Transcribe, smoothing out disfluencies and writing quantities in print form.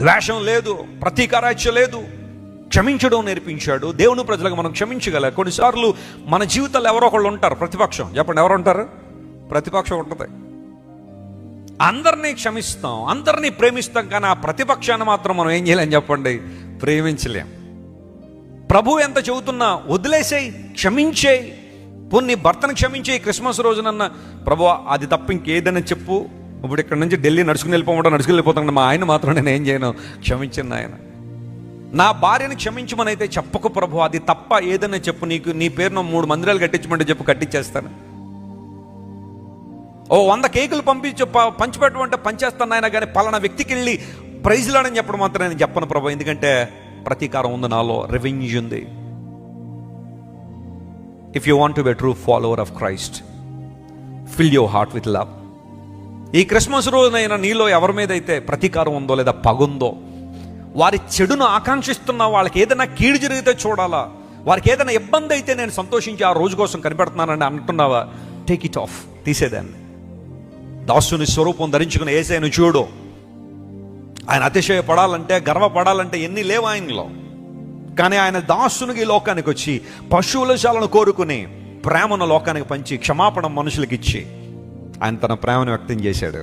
ద్వేషం లేదు, ప్రతీకారాచ్య లేదు, క్షమించడం నేర్పించాడు. దేవుని ప్రజలకు మనం క్షమించగల. కొన్నిసార్లు మన జీవితాల్లో ఎవరో ఒకళ్ళు ఉంటారు ప్రతిపక్షం. చెప్పండి, ఎవరు ఉంటారు? ప్రతిపక్షం ఉంటుంది. అందరినీ క్షమిస్తాం, అందరినీ ప్రేమిస్తాం, కానీ ఆ ప్రతిపక్షాన్ని మాత్రం మనం ఏం చేయలేం చెప్పండి? ప్రేమించలేం. ప్రభు ఎంత చెబుతున్నా వదిలేసేయి, క్షమించేయి. పోనీ భర్తను క్షమించేయి. క్రిస్మస్ రోజునన్న ప్రభు అది తప్ప ఇంకేదైనా చెప్పు, ఇప్పుడు ఇక్కడ నుంచి ఢిల్లీ నడుచుకుని వెళ్ళిపోతాను, మా ఆయన మాత్రం నేను ఏం చేయను, క్షమించను ఆయన. నా భార్యను క్షమించమని అయితే చెప్పకు ప్రభు, అది తప్ప ఏదైనా చెప్పు, నీకు నీ పేరును 3 మందిరాలు కట్టించమంటే చెప్పు, కట్టించేస్తాను. 100 కేకులు పంచిపెట్టమంటే పంచేస్తాను ఆయన, కానీ పలానా వ్యక్తికి వెళ్ళి ప్రైజ్లాడని చెప్పడం మాత్రం నేను చెప్పను ప్రభు, ఎందుకంటే ప్రతీకారం ఉంది నాలో, రెవెంజ్ ఉంది. If you want to be a true follower of Christ, fill your heart with love. ఈ క్రిస్మస్ రోజునైనా నీలో ఎవరి మీద అయితే ప్రతీకారం ఉందో లేదా పగుందో, వారి చెడును ఆకాంక్షిస్తున్నా, వాళ్ళకి ఏదైనా కీడు జరిగితే చూడాలా, వారికి ఏదైనా ఇబ్బంది అయితే నేను సంతోషించి ఆ రోజు కోసం కనిపెడుతున్నానని అంటున్నావా, టేక్ ఇట్ ఆఫ్, తీసేదాన్ని. దాసుని స్వరూపం ధరించుకుని యేసయ్యను చూడు. ఆయన అతిశయపడాలంటే, గర్వపడాలంటే ఎన్ని లేవు ఆయనలో, కానీ ఆయన దాసునికి లోకానికి వచ్చి పశువుల శాలను కోరుకుని ప్రేమను లోకానికి పంచి క్షమాపణ మనుషులకి ఇచ్చి ఆయన తన ప్రేమను వ్యక్తం చేశాడు.